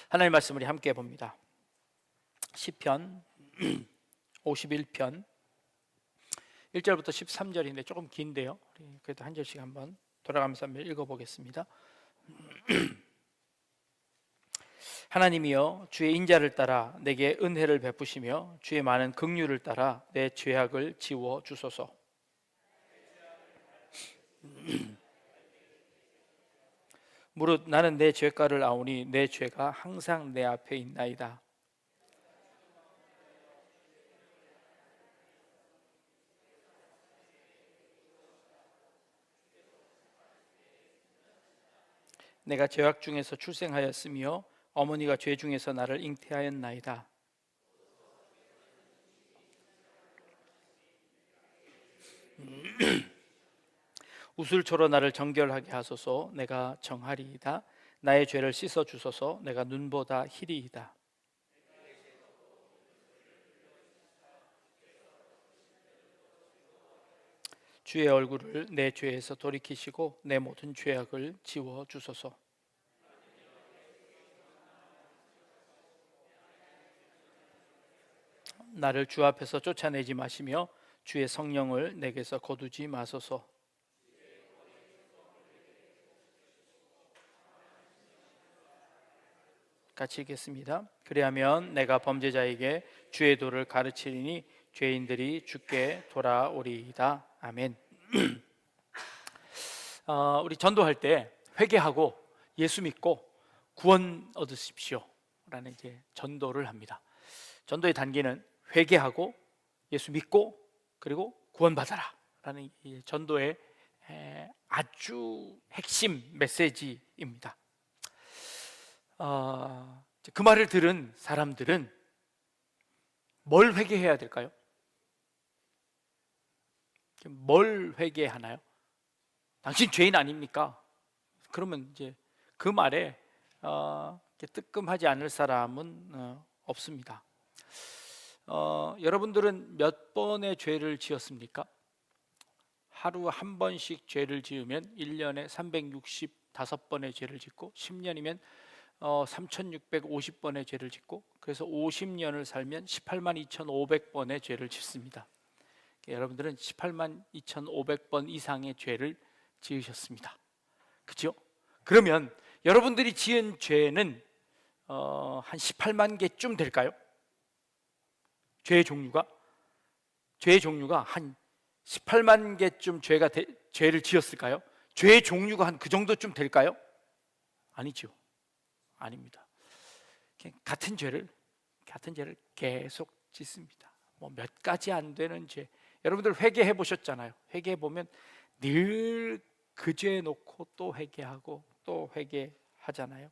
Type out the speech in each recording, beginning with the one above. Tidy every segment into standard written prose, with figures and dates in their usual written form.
하나님의 말씀 우리 함께 봅니다. 시편 51편 1절부터 13절인데 조금 긴데요. 우리 그래도 한 절씩 한번 돌아가면서 한번 읽어보겠습니다. 하나님이여, 주의 인자를 따라 내게 은혜를 베푸시며 주의 많은 긍휼을 따라 내 죄악을 지워 주소서. 무릇 나는 내 죄가를 아오니 내 죄가 항상 내 앞에 있나이다. 내가 죄악 중에서 출생하였으며 어머니가 죄 중에서 나를 잉태하였나이다. 우슬초로 나를 정결하게 하소서. 내가 정하리이다. 나의 죄를 씻어 주소서. 내가 눈보다 희리이다. 주의 얼굴을 내 죄에서 돌이키시고 내 모든 죄악을 지워 주소서. 나를 주 앞에서 쫓아내지 마시며 주의 성령을 내게서 거두지 마소서. 같이 읽겠습니다. 그리하면 내가 범죄자에게 주의 도를 가르치리니 죄인들이 주께 돌아오리이다. 아멘. 우리 전도할 때 회개하고 예수 믿고 구원 얻으십시오 라는 이제 전도를 합니다. 전도의 단계는 회개하고 예수 믿고 그리고 구원받아라 라는 전도의 아주 핵심 메시지입니다. 그 말을 들은 사람들은 뭘 회개해야 될까요? 뭘 회개하나요? 당신 죄인 아닙니까? 그러면 이제 그 말에 뜨끔하지 않을 사람은 없습니다. 여러분들은 몇 번의 죄를 지었습니까? 하루 한 번씩 죄를 지으면 1년에 365번의 죄를 짓고 10년이면 3650번의 죄를 짓고 그래서 50년을 살면 182,500번의 죄를 짓습니다. 여러분들은 182,500번 이상의 죄를 지으셨습니다. 그렇죠? 그러면 여러분들이 지은 죄는 한 18만 개쯤 될까요? 죄의 종류가 한 18만 개쯤 죄를 지었을까요? 죄의 종류가 한 그 정도쯤 될까요? 아니죠. 아닙니다. 같은 죄를 계속 짓습니다. 뭐 몇 가지 안 되는 죄. 여러분들 회개해 보셨잖아요. 회개해 보면 늘 그 죄 놓고 또 회개하고 또 회개하잖아요.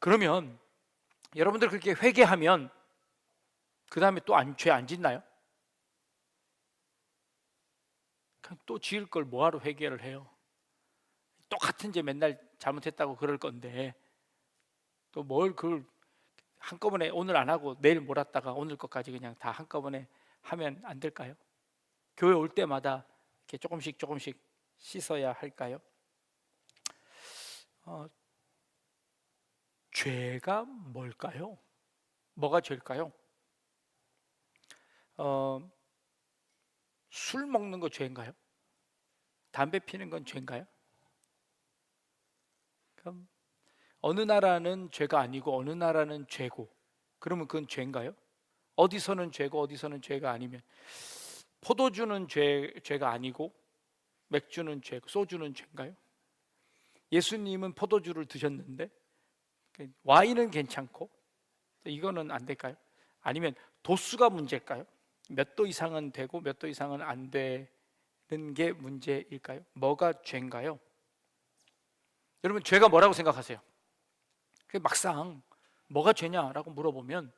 그러면 여러분들 그렇게 회개하면 그 다음에 또 죄 안 짓나요? 그냥 또 지을 걸 뭐하러 회개를 해요? 똑같은 죄 맨날 잘못했다고 그럴 건데 또 뭘 그걸 한꺼번에 오늘 안 하고 내일 몰았다가 오늘 것까지 그냥 다 한꺼번에 하면 안 될까요? 교회 올 때마다 이렇게 조금씩 씻어야 할까요? 죄가 뭘까요? 뭐가 죄일까요? 술 먹는 거 죄인가요? 담배 피는 건 죄인가요? 그럼 어느 나라는 죄가 아니고 어느 나라는 죄고 그러면 그건 죄인가요? 어디서는 죄고 어디서는 죄가 아니면 포도주는 죄가 아니고 맥주는 죄고 소주는 죄인가요? 예수님은 포도주를 드셨는데 와인은 괜찮고 이거는 안 될까요? 아니면 도수가 문제일까요? 몇 도 이상은 되고 몇 도 이상은 안 되는 게 문제일까요? 뭐가 죄인가요? 여러분 죄가 뭐라고 생각하세요? 막상 뭐가 죄냐라고 물어보면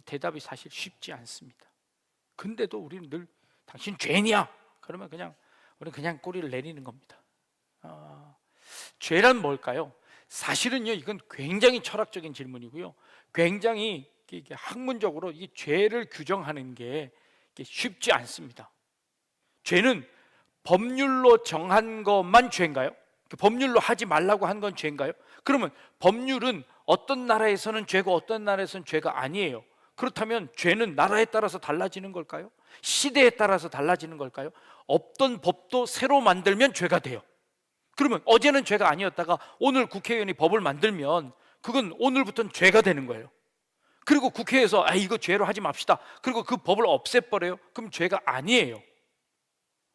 대답이 사실 쉽지 않습니다. 근데도 우리는 늘 당신 죄냐? 그러면 우리는 그냥 꼬리를 내리는 겁니다. 죄란 뭘까요? 사실은요 이건 굉장히 철학적인 질문이고요. 굉장히 학문적으로 이 죄를 규정하는 게 쉽지 않습니다. 죄는 법률로 정한 것만 죄인가요? 법률로 하지 말라고 한 건 죄인가요? 그러면 법률은 어떤 나라에서는 죄고 어떤 나라에서는 죄가 아니에요. 그렇다면 죄는 나라에 따라서 달라지는 걸까요? 시대에 따라서 달라지는 걸까요? 없던 법도 새로 만들면 죄가 돼요. 그러면 어제는 죄가 아니었다가 오늘 국회의원이 법을 만들면 그건 오늘부터는 죄가 되는 거예요. 그리고 국회에서 이거 죄로 하지 맙시다. 그리고 그 법을 없애버려요. 그럼 죄가 아니에요.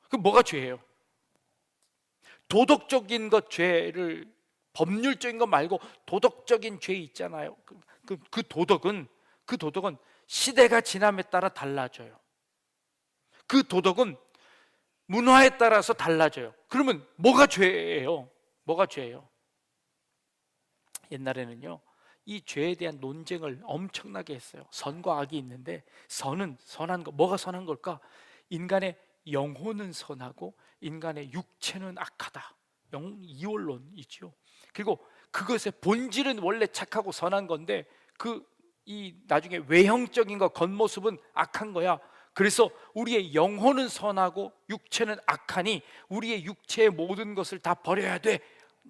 그럼 뭐가 죄예요? 도덕적인 것 죄를, 법률적인 것 말고 도덕적인 죄 있잖아요. 그 도덕은 시대가 지남에 따라 달라져요. 그 도덕은 문화에 따라서 달라져요. 그러면 뭐가 죄예요? 뭐가 죄예요? 옛날에는요, 이 죄에 대한 논쟁을 엄청나게 했어요. 선과 악이 있는데 선은 선한 거, 뭐가 선한 걸까? 인간의 영혼은 선하고 인간의 육체는 악하다. 이원론이죠. 그리고 그것의 본질은 원래 착하고 선한 건데 나중에 외형적인 거, 겉모습은 악한 거야. 그래서 우리의 영혼은 선하고 육체는 악하니 우리의 육체의 모든 것을 다 버려야 돼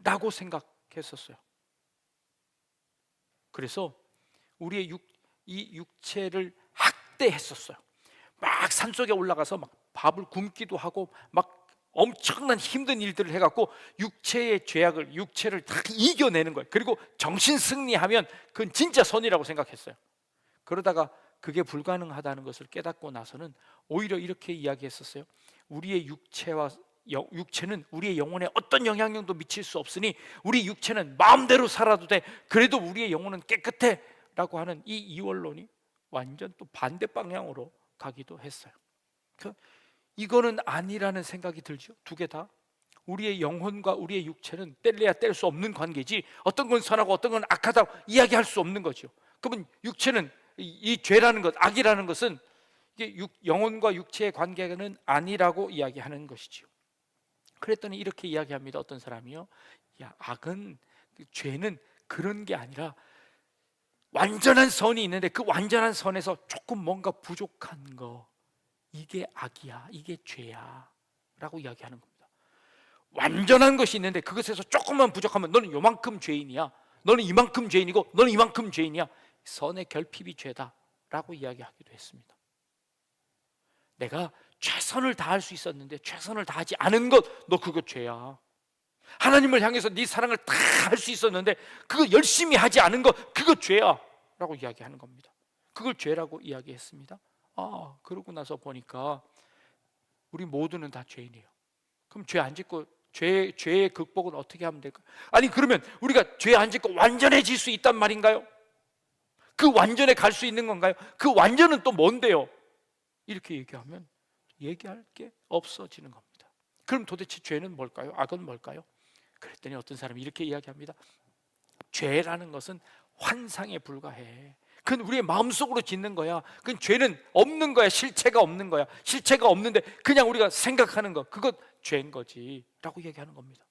라고 생각했었어요. 그래서 우리의 이 육체를 학대했었어요. 막 산속에 올라가서 막 밥을 굶기도 하고 막 엄청난 힘든 일들을 해갖고 육체의 죄악을, 육체를 다 이겨내는 거예요. 그리고 정신 승리하면 그건 진짜 선이라고 생각했어요. 그러다가 그게 불가능하다는 것을 깨닫고 나서는 오히려 이렇게 이야기했었어요. 우리의 육체는 우리의 영혼에 어떤 영향력도 미칠 수 없으니 우리 육체는 마음대로 살아도 돼. 그래도 우리의 영혼은 깨끗해 라고 하는 이 이원론이 완전 또 반대 방향으로 가기도 했어요. 이거는 아니라는 생각이 들죠. 두 개 다. 우리의 영혼과 우리의 육체는 뗄래야 뗄 수 없는 관계지 어떤 건 선하고 어떤 건 악하다고 이야기할 수 없는 거죠. 그러면 육체는, 이 죄라는 것, 악이라는 것은 이게 영혼과 육체의 관계는 아니라고 이야기하는 것이죠. 그랬더니 이렇게 이야기합니다. 어떤 사람이요, 악은, 죄는 그런 게 아니라 완전한 선이 있는데 그 완전한 선에서 조금 뭔가 부족한 거, 이게 악이야, 이게 죄야 라고 이야기하는 겁니다. 완전한 것이 있는데 그것에서 조금만 부족하면 너는 요만큼 죄인이야, 너는 이만큼 죄인이고 너는 이만큼 죄인이야. 선의 결핍이 죄다 라고 이야기하기도 했습니다. 내가 최선을 다할 수 있었는데 최선을 다하지 않은 것, 너 그거 죄야. 하나님을 향해서 네 사랑을 다 할 수 있었는데 그거 열심히 하지 않은 것, 그거 죄야 라고 이야기하는 겁니다. 그걸 죄라고 이야기했습니다. 그러고 나서 보니까 우리 모두는 다 죄인이에요. 그럼 죄 안 짓고 죄의 극복은 어떻게 하면 될까요? 아니 그러면 우리가 죄 안 짓고 완전해질 수 있단 말인가요? 그 완전에 갈 수 있는 건가요? 그 완전은 또 뭔데요? 이렇게 얘기하면 얘기할 게 없어지는 겁니다. 그럼 도대체 죄는 뭘까요? 악은 뭘까요? 그랬더니 어떤 사람이 이렇게 이야기합니다. 죄라는 것은 환상에 불과해. 그건 우리의 마음속으로 짓는 거야. 그건 죄는 없는 거야. 실체가 없는 거야. 실체가 없는데 그냥 우리가 생각하는 거, 그것 죄인 거지 라고 얘기하는 겁니다.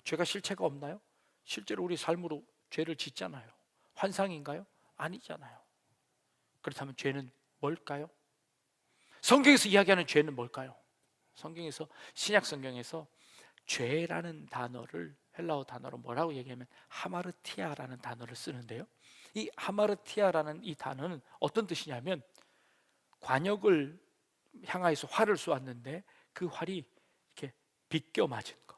죄가 실체가 없나요? 실제로 우리 삶으로 죄를 짓잖아요. 환상인가요? 아니잖아요. 그렇다면 죄는 뭘까요? 성경에서 이야기하는 죄는 뭘까요? 성경에서, 신약 성경에서 죄라는 단어를 헬라어 단어로 뭐라고 얘기하면 하마르티아라는 단어를 쓰는데요, 이 하마르티아라는 이 단어는 어떤 뜻이냐면 관역을 향하여서 활을 쏘았는데 그 활이 이렇게 비껴 맞은 것,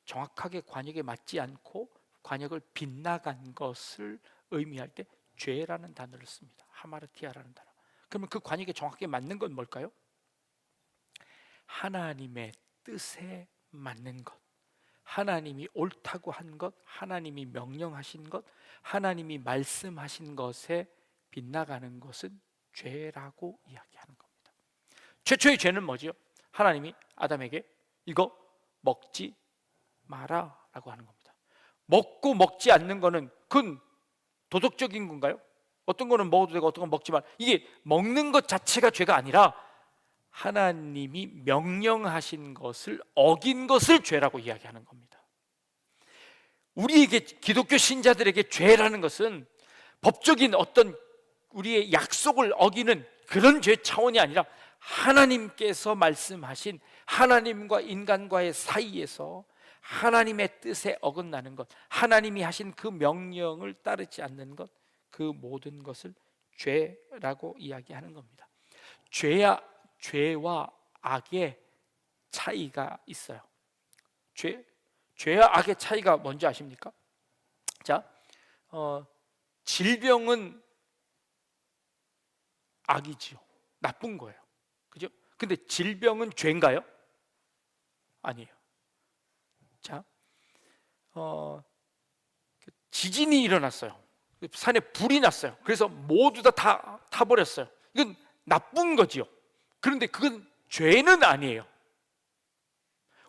정확하게 관역에 맞지 않고 관역을 빗나간 것을 의미할 때 죄라는 단어를 씁니다. 하마르티아라는 단어. 그러면 그 관역에 정확하게 맞는 건 뭘까요? 하나님의 뜻에 맞는 것, 하나님이 옳다고 한 것, 하나님이 명령하신 것, 하나님이 말씀하신 것에 빗나가는 것은 죄라고 이야기하는 겁니다. 최초의 죄는 뭐지요? 하나님이 아담에게 이거 먹지 마라 라고 하는 겁니다. 먹고 먹지 않는 거는 그건 도덕적인 건가요? 어떤 거는 먹어도 되고 어떤 건 먹지 마. 이게 먹는 것 자체가 죄가 아니라 하나님이 명령하신 것을 어긴 것을 죄라고 이야기하는 겁니다. 우리에게, 기독교 신자들에게 죄라는 것은 법적인 어떤 우리의 약속을 어기는 그런 죄 차원이 아니라 하나님께서 말씀하신, 하나님과 인간과의 사이에서 하나님의 뜻에 어긋나는 것, 하나님이 하신 그 명령을 따르지 않는 것, 그 모든 것을 죄라고 이야기하는 겁니다. 죄와 악의 차이가 있어요. 죄와 악의 차이가 뭔지 아십니까? 자, 질병은 악이지요. 나쁜 거예요. 그죠? 근데 질병은 죄인가요? 아니에요. 자, 지진이 일어났어요. 산에 불이 났어요. 그래서 모두 다 타버렸어요. 이건 나쁜 거지요. 그런데 그건 죄는 아니에요.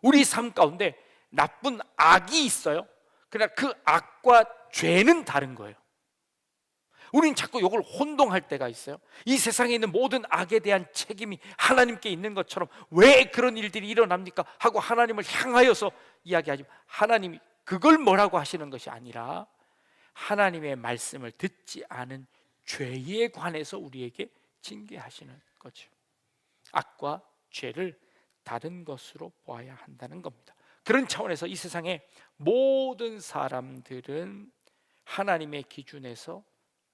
우리 삶 가운데 나쁜 악이 있어요. 그러나 그 악과 죄는 다른 거예요. 우리는 자꾸 이걸 혼동할 때가 있어요. 이 세상에 있는 모든 악에 대한 책임이 하나님께 있는 것처럼 왜 그런 일들이 일어납니까? 하고 하나님을 향하여서 이야기하지만, 하나님이 그걸 뭐라고 하시는 것이 아니라 하나님의 말씀을 듣지 않은 죄에 관해서 우리에게 징계하시는 거죠. 악과 죄를 다른 것으로 보아야 한다는 겁니다. 그런 차원에서 이 세상의 모든 사람들은 하나님의 기준에서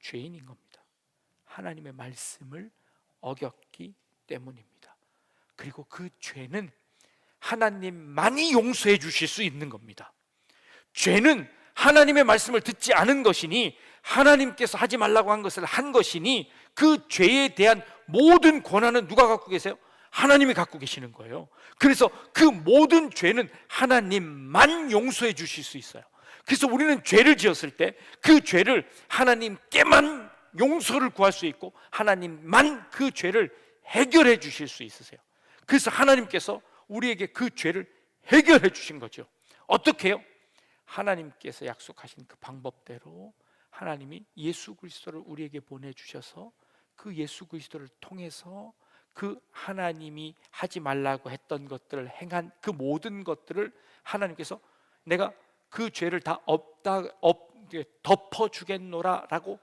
죄인인 겁니다. 하나님의 말씀을 어겼기 때문입니다. 그리고 그 죄는 하나님만이 용서해 주실 수 있는 겁니다. 죄는 하나님의 말씀을 듣지 않은 것이니, 하나님께서 하지 말라고 한 것을 한 것이니, 그 죄에 대한 모든 권한은 누가 갖고 계세요? 하나님이 갖고 계시는 거예요. 그래서 그 모든 죄는 하나님만 용서해 주실 수 있어요. 그래서 우리는 죄를 지었을 때 그 죄를 하나님께만 용서를 구할 수 있고, 하나님만 그 죄를 해결해 주실 수 있으세요. 그래서 하나님께서 우리에게 그 죄를 해결해 주신 거죠. 어떻게 해요? 하나님께서 약속하신 그 방법대로 하나님이 예수 그리스도를 우리에게 보내주셔서, 그 예수 그리스도를 통해서 그 하나님이 하지 말라고 했던 것들을 행한 그 모든 것들을 하나님께서 내가 그 죄를 다 덮어주겠노라 라고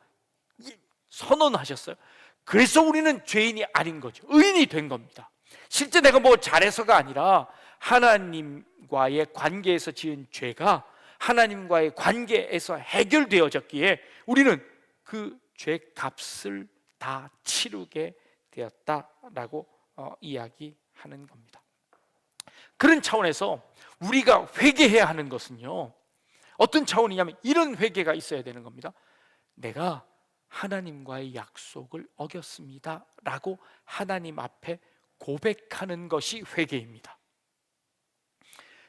선언하셨어요. 그래서 우리는 죄인이 아닌 거죠. 의인이 된 겁니다. 실제 내가 뭐 잘해서가 아니라 하나님과의 관계에서 지은 죄가 하나님과의 관계에서 해결되어졌기에 우리는 그 죄 값을 다 치르게 되었다라고 이야기하는 겁니다. 그런 차원에서 우리가 회개해야 하는 것은요, 어떤 차원이냐면 이런 회개가 있어야 되는 겁니다. 내가 하나님과의 약속을 어겼습니다 라고 하나님 앞에 고백하는 것이 회개입니다.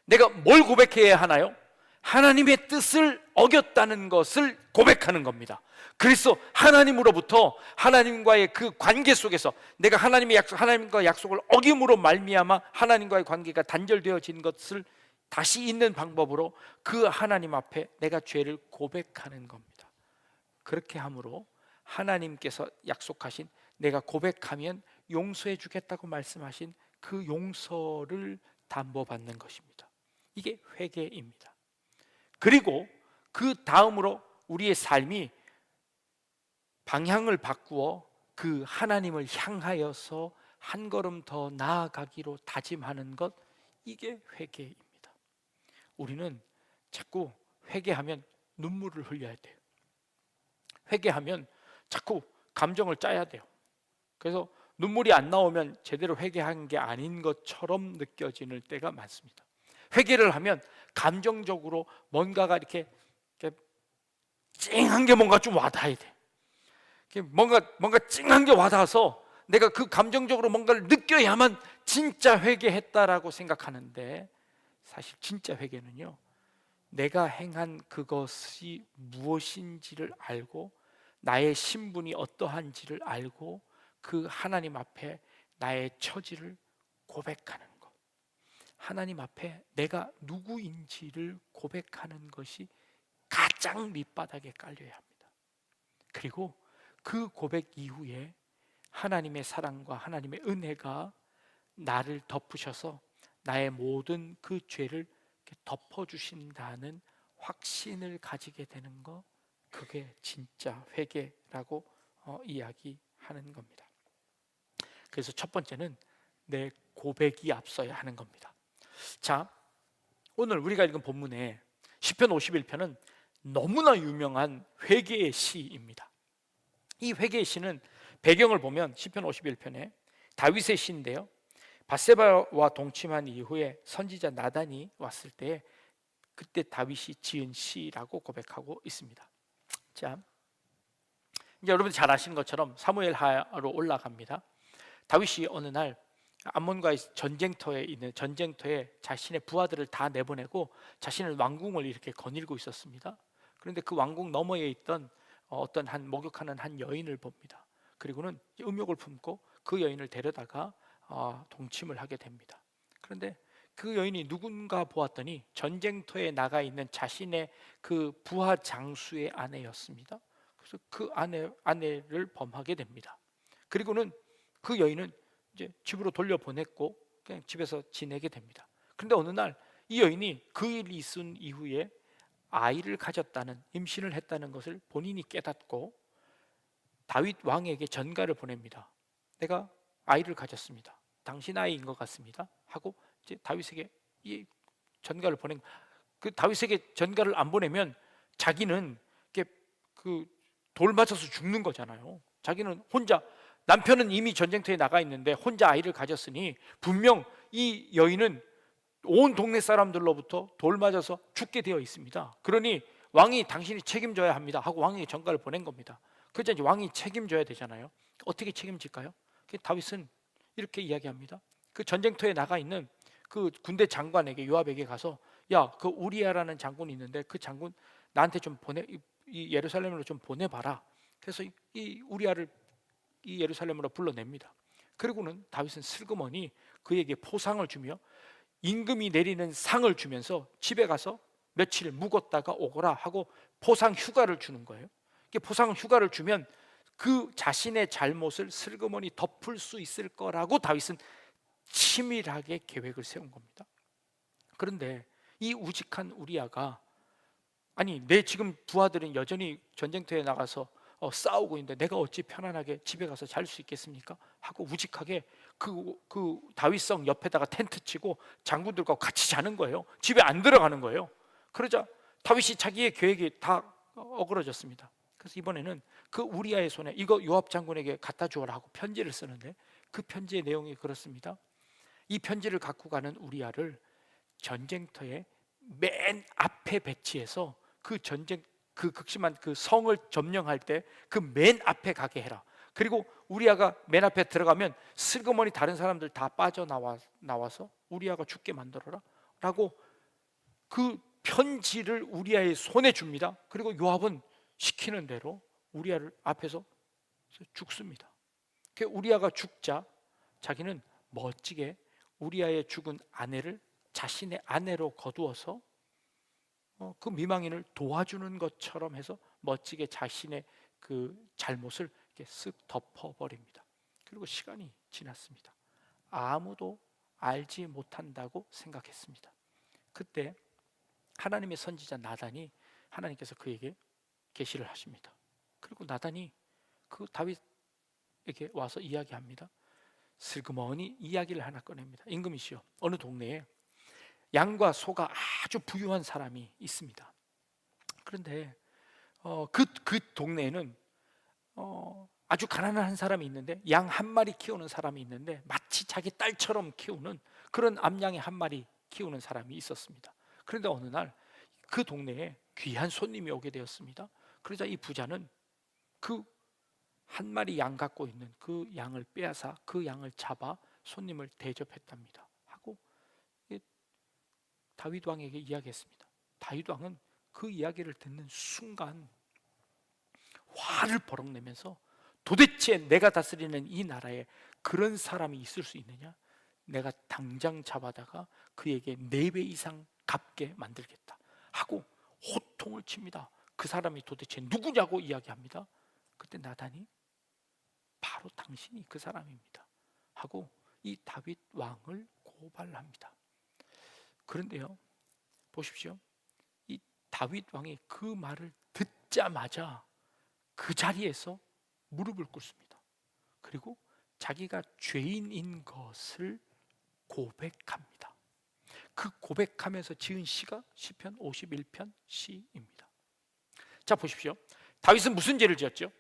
내가 뭘 고백해야 하나요? 하나님의 뜻을 어겼다는 것을 고백하는 겁니다. 그래서 하나님으로부터, 하나님과의 그 관계 속에서 내가 하나님과 약속을 어김으로 말미암아 하나님과의 관계가 단절되어진 것을 다시 있는 방법으로 그 하나님 앞에 내가 죄를 고백하는 겁니다. 그렇게 함으로 하나님께서 약속하신, 내가 고백하면 용서해 주겠다고 말씀하신 그 용서를 담보받는 것입니다. 이게 회개입니다. 그리고 그 다음으로 우리의 삶이 방향을 바꾸어 그 하나님을 향하여서 한 걸음 더 나아가기로 다짐하는 것, 이게 회개입니다. 우리는 자꾸 회개하면 눈물을 흘려야 돼요. 회개하면 자꾸 감정을 짜야 돼요. 그래서 눈물이 안 나오면 제대로 회개한 게 아닌 것처럼 느껴지는 때가 많습니다. 회개를 하면 감정적으로 뭔가가 이렇게 찡한 게 뭔가 좀 와닿아야 돼. 뭔가 찡한 게 와닿아서 내가 그 감정적으로 뭔가를 느껴야만 진짜 회개했다라고 생각하는데, 사실 진짜 회개는요, 내가 행한 그것이 무엇인지를 알고 나의 신분이 어떠한지를 알고 그 하나님 앞에 나의 처지를 고백하는 것, 하나님 앞에 내가 누구인지를 고백하는 것이 가장 밑바닥에 깔려야 합니다. 그리고 그 고백 이후에 하나님의 사랑과 하나님의 은혜가 나를 덮으셔서 나의 모든 그 죄를 덮어주신다는 확신을 가지게 되는 것, 그게 진짜 회개라고 이야기하는 겁니다. 그래서 첫 번째는 내 고백이 앞서야 하는 겁니다. 자, 오늘 우리가 읽은 본문에 시편 51편은 너무나 유명한 회개의 시입니다. 이 회개의 시는 배경을 보면 시편 51편에 다윗의 시인데요, 밧세바와 동침한 이후에 선지자 나단이 왔을 때 그때 다윗이 지은 시라고 고백하고 있습니다. 자, 이제 여러분 잘 아시는 것처럼 사무엘하로 올라갑니다. 다윗이 어느 날 암몬과의 전쟁터에 자신의 부하들을 다 내보내고 자신의 왕궁을 이렇게 거닐고 있었습니다. 그런데 그 왕궁 너머에 있던 어떤 한 목욕하는 한 여인을 봅니다. 그리고는 음욕을 품고 그 여인을 데려다가 동침을 하게 됩니다. 그런데 그 여인이 누군가 보았더니 전쟁터에 나가 있는 자신의 그 부하 장수의 아내였습니다. 그래서 그 아내를 범하게 됩니다. 그리고는 그 여인은 이제 집으로 돌려보냈고 그냥 집에서 지내게 됩니다. 그런데 어느 날 이 여인이 그 일이 있은 이후에 아이를 가졌다는, 임신을 했다는 것을 본인이 깨닫고 다윗 왕에게 전가를 보냅니다. 내가 아이를 가졌습니다. 당신 아이인 것 같습니다. 하고 이제 다윗에게 이 전가를 보낸, 그 다윗에게 전가를 안 보내면 자기는 그 돌 맞아서 죽는 거잖아요. 자기는 혼자, 남편은 이미 전쟁터에 나가 있는데 혼자 아이를 가졌으니 분명 이 여인은 온 동네 사람들로부터 돌 맞아서 죽게 되어 있습니다. 그러니 왕이 당신이 책임져야 합니다 하고 왕에게 전가를 보낸 겁니다. 그러자 이제 왕이 책임져야 되잖아요. 어떻게 책임질까요? 다윗은 이렇게 이야기합니다. 그 전쟁터에 나가 있는 그 군대 장관에게, 요압에게 가서 야, 그 우리야라는 장군이 있는데 그 장군 나한테 좀 이 예루살렘으로 좀 보내봐라. 그래서 이 우리야를 이 예루살렘으로 불러냅니다. 그리고는 다윗은 슬그머니 그에게 포상을 주며 임금이 내리는 상을 주면서 집에 가서 며칠 묵었다가 오거라 하고 포상 휴가를 주는 거예요. 포상 휴가를 주면 그 자신의 잘못을 슬그머니 덮을 수 있을 거라고 다윗은 치밀하게 계획을 세운 겁니다. 그런데 이 우직한 우리아가, 아니 내 지금 부하들은 여전히 전쟁터에 나가서 싸우고 있는데 내가 어찌 편안하게 집에 가서 잘 수 있겠습니까? 하고 우직하게 그 다윗성 옆에다가 텐트 치고 장군들과 같이 자는 거예요. 집에 안 들어가는 거예요. 그러자 다윗이 자기의 계획이 다 어그러졌습니다. 그래서 이번에는 그 우리아의 손에 이거 요압 장군에게 갖다 주어라 하고 편지를 쓰는데 그 편지의 내용이 그렇습니다. 이 편지를 갖고 가는 우리아를 전쟁터의 맨 앞에 배치해서 그 극심한 그 성을 점령할 때 그 맨 앞에 가게 해라. 그리고 우리아가 맨 앞에 들어가면 슬그머니 다른 사람들 다 빠져나와서 우리아가 죽게 만들어라 라고 그 편지를 우리아의 손에 줍니다. 그리고 요압은 시키는 대로 우리아를 앞에서 죽습니다. 우리아가 죽자 자기는 멋지게 우리아의 죽은 아내를 자신의 아내로 거두어서 그 미망인을 도와주는 것처럼 해서 멋지게 자신의 그 잘못을 이렇게 쓱 덮어버립니다. 그리고 시간이 지났습니다. 아무도 알지 못한다고 생각했습니다. 그때 하나님의 선지자 나단이, 하나님께서 그에게 계시를 하십니다. 그리고 나단이 그 다윗에게 와서 이야기합니다. 슬그머니 이야기를 하나 꺼냅니다. 임금이시여, 어느 동네에 양과 소가 아주 부유한 사람이 있습니다. 그런데 그 동네에는 아주 가난한 사람이 있는데 양 한 마리 키우는 사람이 있는데 마치 자기 딸처럼 키우는 그런 암양의 한 마리 키우는 사람이 있었습니다. 그런데 어느 날 그 동네에 귀한 손님이 오게 되었습니다. 그러자 이 부자는 그 한 마리 양 갖고 있는 그 양을 빼앗아 그 양을 잡아 손님을 대접했답니다. 하고 다윗 왕에게 이야기했습니다. 다윗 왕은 그 이야기를 듣는 순간 화를 버럭내면서 도대체 내가 다스리는 이 나라에 그런 사람이 있을 수 있느냐? 내가 당장 잡아다가 그에게 4배 이상 갚게 만들겠다 하고 호통을 칩니다. 그 사람이 도대체 누구냐고 이야기합니다. 그때 나단이 바로 당신이 그 사람입니다 하고 이 다윗 왕을 고발합니다. 그런데요, 보십시오. 이 다윗 왕이 그 말을 듣자마자 그 자리에서 무릎을 꿇습니다. 그리고 자기가 죄인인 것을 고백합니다. 그 고백하면서 지은 시가 시편 51편 시입니다. 자, 보십시오. 다윗은 무슨 죄를 지었죠?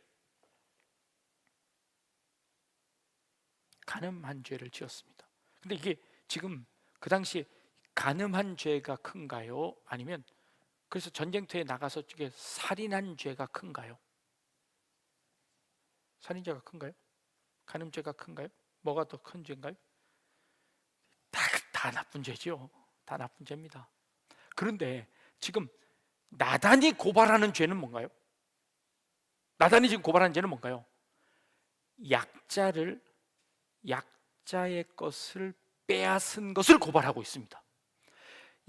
간음한 죄를 지었습니다. 근데 이게 지금 그 당시에 간음한 죄가 큰가요? 아니면 그래서 전쟁터에 나가서 이게 살인한 죄가 큰가요? 살인죄가 큰가요? 간음죄가 큰가요? 뭐가 더 큰 죄인가요? 다 나쁜 죄죠. 다 나쁜 죄입니다. 그런데 지금 나단이 고발하는 죄는 뭔가요? 나단이 지금 고발하는 죄는 뭔가요? 약자의 것을 빼앗은 것을 고발하고 있습니다.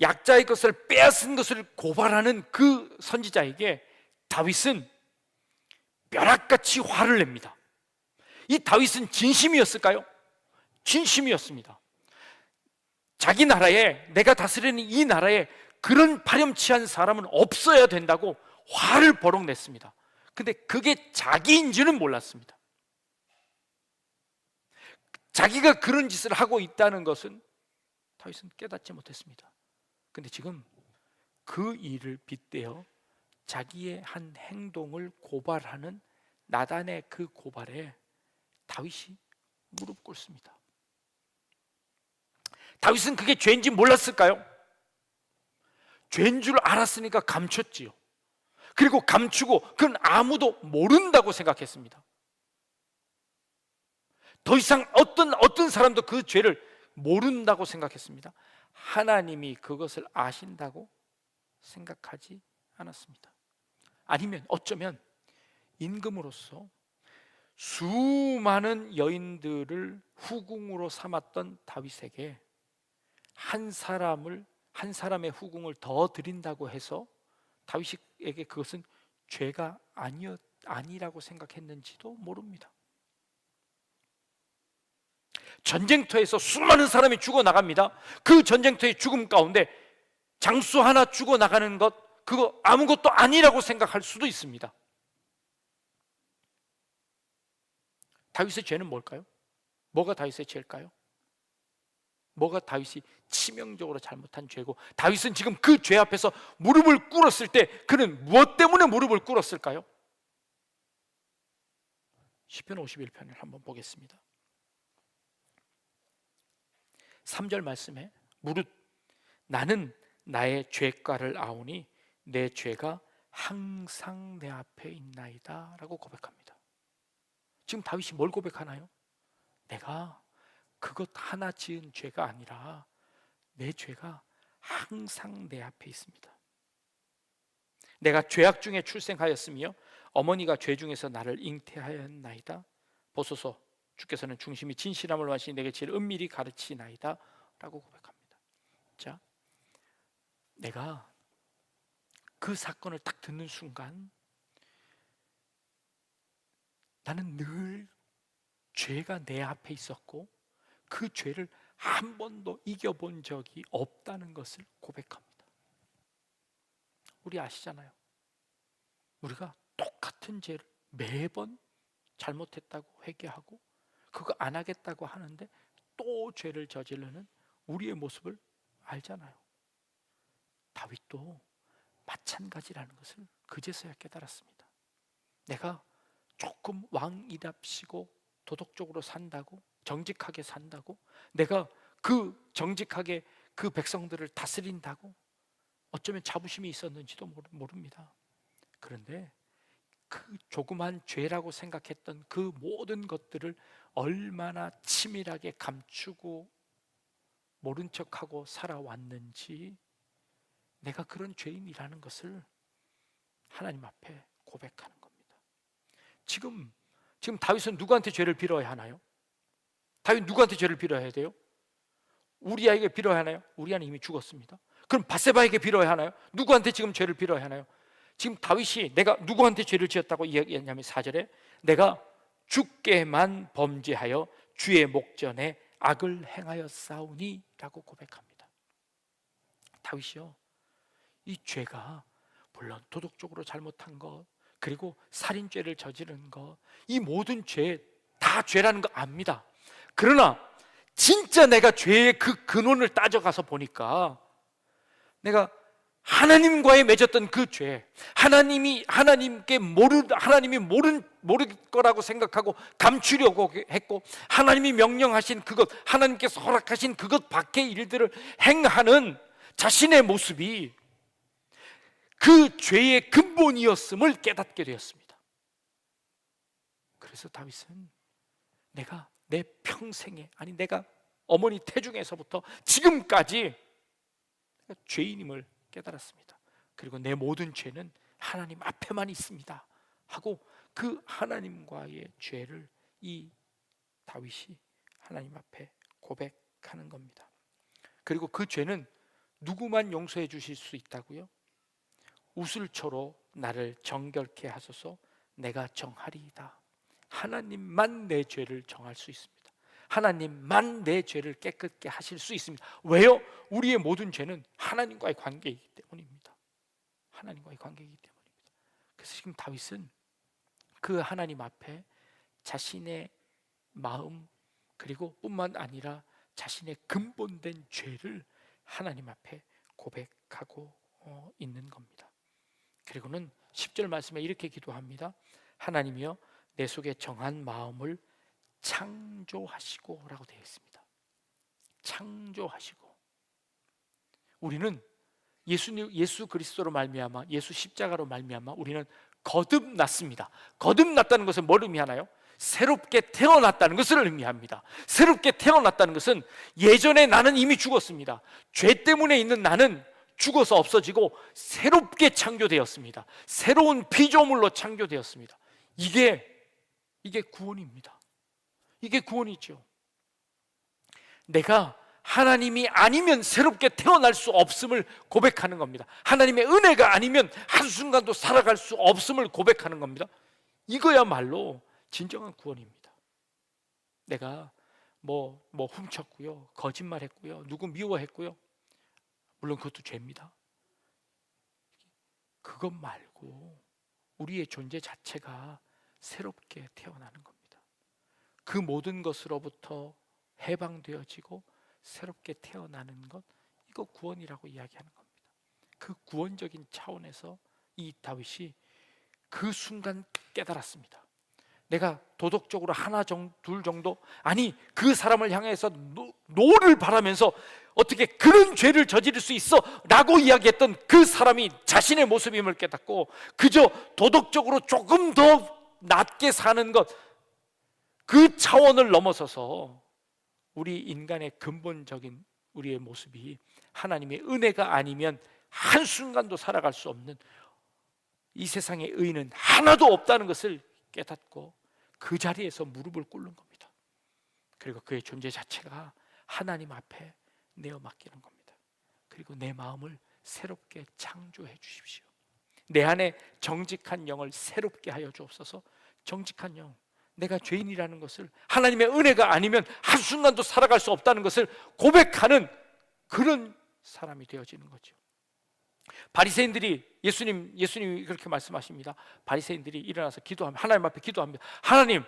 약자의 것을 빼앗은 것을 고발하는 그 선지자에게 다윗은 벼락같이 화를 냅니다. 이 다윗은 진심이었을까요? 진심이었습니다. 자기 나라에, 내가 다스리는 이 나라에 그런 파렴치한 사람은 없어야 된다고 화를 버럭 냈습니다. 근데 그게 자기인 줄은 몰랐습니다. 자기가 그런 짓을 하고 있다는 것은 다윗은 깨닫지 못했습니다. 근데 지금 그 일을 빗대어 자기의 한 행동을 고발하는 나단의 그 고발에 다윗이 무릎 꿇습니다. 다윗은 그게 죄인지 몰랐을까요? 죄인 줄 알았으니까 감췄지요. 그리고 감추고 그건 아무도 모른다고 생각했습니다. 더 이상 어떤 사람도 그 죄를 모른다고 생각했습니다. 하나님이 그것을 아신다고 생각하지 않았습니다. 아니면 어쩌면 임금으로서 수많은 여인들을 후궁으로 삼았던 다윗에게 한 사람의 후궁을 더 드린다고 해서 다윗에게 그것은 죄가 아니라고 생각했는지도 모릅니다. 전쟁터에서 수많은 사람이 죽어나갑니다. 그 전쟁터의 죽음 가운데 장수 하나 죽어나가는 것, 그거 아무것도 아니라고 생각할 수도 있습니다. 다윗의 죄는 뭘까요? 뭐가 다윗의 죄일까요? 뭐가 다윗이 치명적으로 잘못한 죄고, 다윗은 지금 그 죄 앞에서 무릎을 꿇었을 때 그는 무엇 때문에 무릎을 꿇었을까요? 시편 51편을 한번 보겠습니다. 3절 말씀에 무릇 나는 나의 죄가를 아오니 내 죄가 항상 내 앞에 있나이다 라고 고백합니다. 지금 다윗이 뭘 고백하나요? 내가 그것 하나 지은 죄가 아니라 내 죄가 항상 내 앞에 있습니다. 내가 죄악 중에 출생하였으며 어머니가 죄 중에서 나를 잉태하였나이다. 보소서 주께서는 중심이 진실함을 원하시니 내게 제일 은밀히 가르치나이다 라고 고백합니다. 자, 내가 그 사건을 딱 듣는 순간 나는 늘 죄가 내 앞에 있었고 그 죄를 한 번도 이겨본 적이 없다는 것을 고백합니다. 우리 아시잖아요. 우리가 똑같은 죄를 매번 잘못했다고 회개하고 그거 안 하겠다고 하는데 또 죄를 저지르는 우리의 모습을 알잖아요. 다윗도 마찬가지라는 것을 그제서야 깨달았습니다. 내가 조금 왕이랍시고 도덕적으로 산다고, 정직하게 산다고, 내가 그 정직하게 그 백성들을 다스린다고 어쩌면 자부심이 있었는지도 모릅니다. 그런데 그 조그만 죄라고 생각했던 그 모든 것들을 얼마나 치밀하게 감추고 모른 척하고 살아왔는지, 내가 그런 죄인이라는 것을 하나님 앞에 고백하는 겁니다. 지금 다윗은 누구한테 죄를 빌어야 하나요? 다윗 누구한테 죄를 빌어야 돼요? 우리아에게 빌어야 하나요? 우리아는 이미 죽었습니다. 그럼 밧세바에게 빌어야 하나요? 누구한테 지금 죄를 빌어야 하나요? 지금 다윗이 내가 누구한테 죄를 지었다고 이야기했냐면 4절에 내가 주께만 범죄하여 주의 목전에 악을 행하였사오니 라고 고백합니다. 다윗이요, 이 죄가 물론 도덕적으로 잘못한 것, 그리고 살인죄를 저지른 것, 이 모든 죄 다 죄라는 거 압니다. 그러나 진짜 내가 죄의 그 근원을 따져가서 보니까 내가 하나님과의 맺었던 그 죄, 하나님이 모를 거라고 생각하고 감추려고 했고, 하나님이 명령하신 그것, 하나님께서 허락하신 그것 밖의 일들을 행하는 자신의 모습이 그 죄의 근본이었음을 깨닫게 되었습니다. 그래서 다윗은 내가 내 평생에, 아니 내가 어머니 태중에서부터 지금까지 죄인임을 깨달았습니다. 그리고 내 모든 죄는 하나님 앞에만 있습니다 하고 그 하나님과의 죄를 이 다윗이 하나님 앞에 고백하는 겁니다. 그리고 그 죄는 누구만 용서해 주실 수 있다고요? 우슬초로 나를 정결케 하소서 내가 정하리이다. 하나님만 내 죄를 정할 수 있습니다. 하나님만 내 죄를 깨끗게 하실 수 있습니다. 왜요? 우리의 모든 죄는 하나님과의 관계이기 때문입니다. 하나님과의 관계이기 때문입니다. 그래서 지금 다윗은 그 하나님 앞에 자신의 마음, 그리고 뿐만 아니라 자신의 근본된 죄를 하나님 앞에 고백하고 있는 겁니다. 그리고는 10절 말씀에 이렇게 기도합니다. 하나님이여 내 속에 정한 마음을 창조하시고 라고 되어 있습니다. 창조하시고. 우리는 예수 그리스도로 말미암아, 예수 십자가로 말미암아 우리는 거듭났습니다. 거듭났다는 것은 뭘 의미하나요? 새롭게 태어났다는 것을 의미합니다. 새롭게 태어났다는 것은 예전에 나는 이미 죽었습니다. 죄 때문에 있는 나는 죽어서 없어지고 새롭게 창조되었습니다. 새로운 피조물로 창조되었습니다. 이게 구원입니다. 이게 구원이죠. 내가 하나님이 아니면 새롭게 태어날 수 없음을 고백하는 겁니다. 하나님의 은혜가 아니면 한순간도 살아갈 수 없음을 고백하는 겁니다. 이거야말로 진정한 구원입니다. 내가 뭐 훔쳤고요, 거짓말했고요, 누구 미워했고요, 물론 그것도 죄입니다. 그것 말고 우리의 존재 자체가 새롭게 태어나는 겁니다. 그 모든 것으로부터 해방되어지고 새롭게 태어나는 것, 이거 구원이라고 이야기하는 겁니다. 그 구원적인 차원에서 이 다윗이 그 순간 깨달았습니다. 내가 도덕적으로 하나 둘 정도, 아니 그 사람을 향해서 노를 바라면서 어떻게 그런 죄를 저지를 수 있어? 라고 이야기했던 그 사람이 자신의 모습임을 깨닫고 그저 도덕적으로 조금 더 낮게 사는 것, 그 차원을 넘어서서 우리 인간의 근본적인 우리의 모습이 하나님의 은혜가 아니면 한순간도 살아갈 수 없는, 이 세상에 의인은 하나도 없다는 것을 깨닫고 그 자리에서 무릎을 꿇는 겁니다. 그리고 그의 존재 자체가 하나님 앞에 내어 맡기는 겁니다. 그리고 내 마음을 새롭게 창조해 주십시오. 내 안에 정직한 영을 새롭게 하여 주옵소서. 정직한 영, 내가 죄인이라는 것을, 하나님의 은혜가 아니면 한순간도 살아갈 수 없다는 것을 고백하는 그런 사람이 되어지는 거죠. 바리새인들이 예수님이 그렇게 말씀하십니다. 바리새인들이 일어나서 기도하면, 하나님 앞에 기도합니다. 하나님,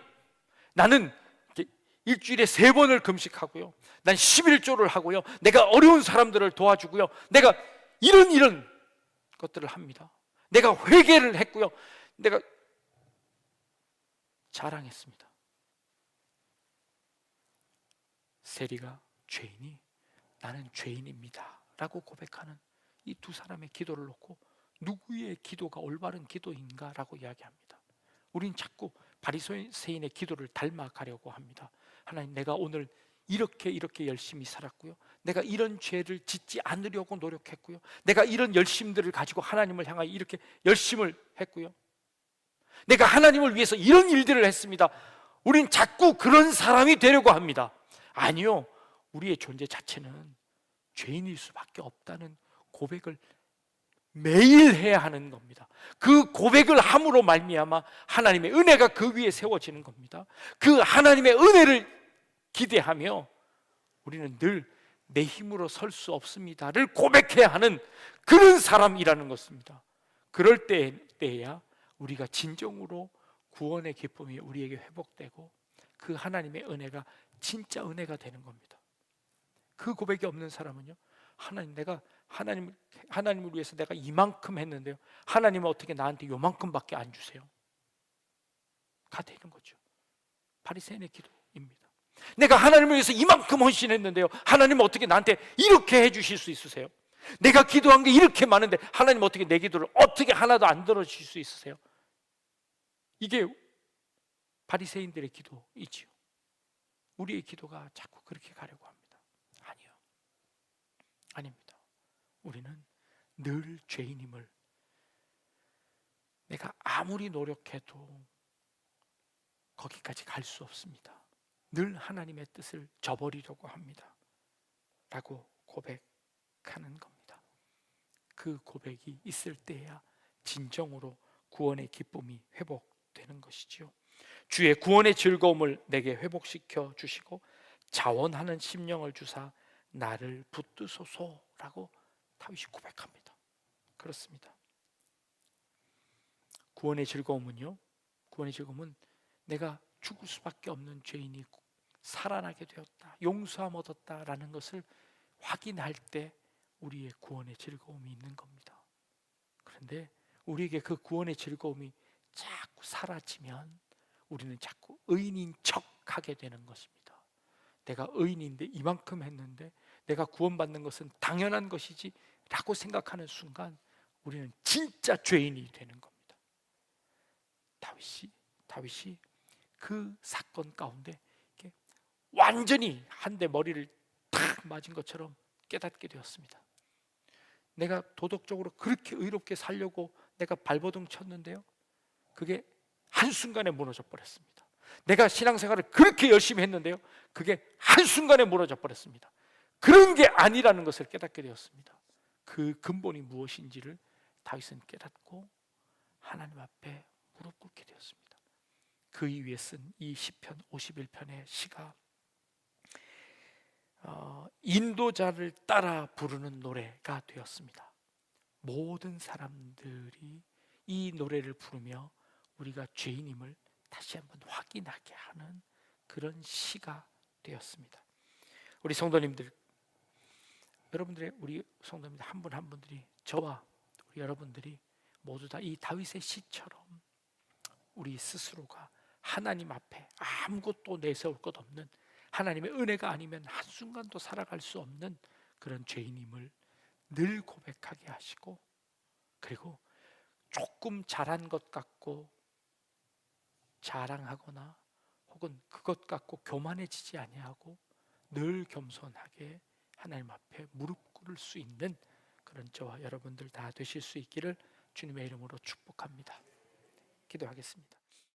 나는 일주일에 3번을 금식하고요, 난 11조를 하고요, 내가 어려운 사람들을 도와주고요, 내가 이런 것들을 합니다. 내가 회개를 했고요, 내가 자랑했습니다. 세리가 죄인이 나는 죄인입니다 라고 고백하는 이 두 사람의 기도를 놓고 누구의 기도가 올바른 기도인가 라고 이야기합니다. 우린 자꾸 바리새인의 기도를 닮아가려고 합니다. 하나님, 내가 오늘 이렇게 열심히 살았고요, 내가 이런 죄를 짓지 않으려고 노력했고요, 내가 이런 열심들을 가지고 하나님을 향하여 이렇게 열심을 했고요, 내가 하나님을 위해서 이런 일들을 했습니다. 우린 자꾸 그런 사람이 되려고 합니다. 아니요, 우리의 존재 자체는 죄인일 수밖에 없다는 고백을 매일 해야 하는 겁니다. 그 고백을 함으로 말미암아 하나님의 은혜가 그 위에 세워지는 겁니다. 그 하나님의 은혜를 기대하며 우리는 늘 내 힘으로 설 수 없습니다를 고백해야 하는 그런 사람이라는 것입니다. 그럴 때에야 우리가 진정으로 구원의 기쁨이 우리에게 회복되고 그 하나님의 은혜가 진짜 은혜가 되는 겁니다. 그 고백이 없는 사람은요, 하나님, 내가 하나님을 위해서 내가 이만큼 했는데요, 하나님은 어떻게 나한테 요만큼밖에 안 주세요? 가 되는 거죠. 바리새인의 기도입니다. 내가 하나님을 위해서 이만큼 헌신했는데요, 하나님은 어떻게 나한테 이렇게 해주실 수 있으세요? 내가 기도한 게 이렇게 많은데 하나님 어떻게 내 기도를 어떻게 하나도 안 들어주실 수 있으세요? 이게 바리새인들의 기도이지요. 우리의 기도가 자꾸 그렇게 가려고 합니다. 아니요, 아닙니다. 우리는 늘 죄인임을, 내가 아무리 노력해도 거기까지 갈 수 없습니다. 늘 하나님의 뜻을 저버리려고 합니다 라고 고백하는 겁니다. 그 고백이 있을 때야 진정으로 구원의 기쁨이 회복되는 것이지요. 주의 구원의 즐거움을 내게 회복시켜 주시고 자원하는 심령을 주사 나를 붙드소서라고 다윗이 고백합니다. 그렇습니다. 구원의 즐거움은요, 구원의 즐거움은 내가 죽을 수밖에 없는 죄인이 살아나게 되었다, 용서함 얻었다라는 것을 확인할 때 우리의 구원의 즐거움이 있는 겁니다. 그런데 우리에게 그 구원의 즐거움이 자꾸 사라지면 우리는 자꾸 의인인 척하게 되는 것입니다. 내가 의인인데 이만큼 했는데 내가 구원받는 것은 당연한 것이지 라고 생각하는 순간 우리는 진짜 죄인이 되는 겁니다. 다윗이 그 사건 가운데 완전히 한 대 머리를 탁 맞은 것처럼 깨닫게 되었습니다. 내가 도덕적으로 그렇게 의롭게 살려고 내가 발버둥 쳤는데요, 그게 한순간에 무너져 버렸습니다. 내가 신앙생활을 그렇게 열심히 했는데요, 그게 한순간에 무너져 버렸습니다. 그런 게 아니라는 것을 깨닫게 되었습니다. 그 근본이 무엇인지를 다윗은 깨닫고 하나님 앞에 무릎 꿇게 되었습니다. 그 이후에 쓴 이 시편 51편의 시가 인도자를 따라 부르는 노래가 되었습니다. 모든 사람들이 이 노래를 부르며 우리가 죄인임을 다시 한번 확인하게 하는 그런 시가 되었습니다. 우리 성도님들, 우리 성도님들 한 분 한 분들이, 저와 우리 여러분들이 모두 다 이 다윗의 시처럼 우리 스스로가 하나님 앞에 아무것도 내세울 것 없는, 하나님의 은혜가 아니면 한순간도 살아갈 수 없는 그런 죄인임을 늘 고백하게 하시고, 그리고 조금 잘한 것 같고 자랑하거나 혹은 그것 갖고 교만해지지 아니하고 늘 겸손하게 하나님 앞에 무릎 꿇을 수 있는 그런 저와 여러분들 다 되실 수 있기를 주님의 이름으로 축복합니다. 기도하겠습니다.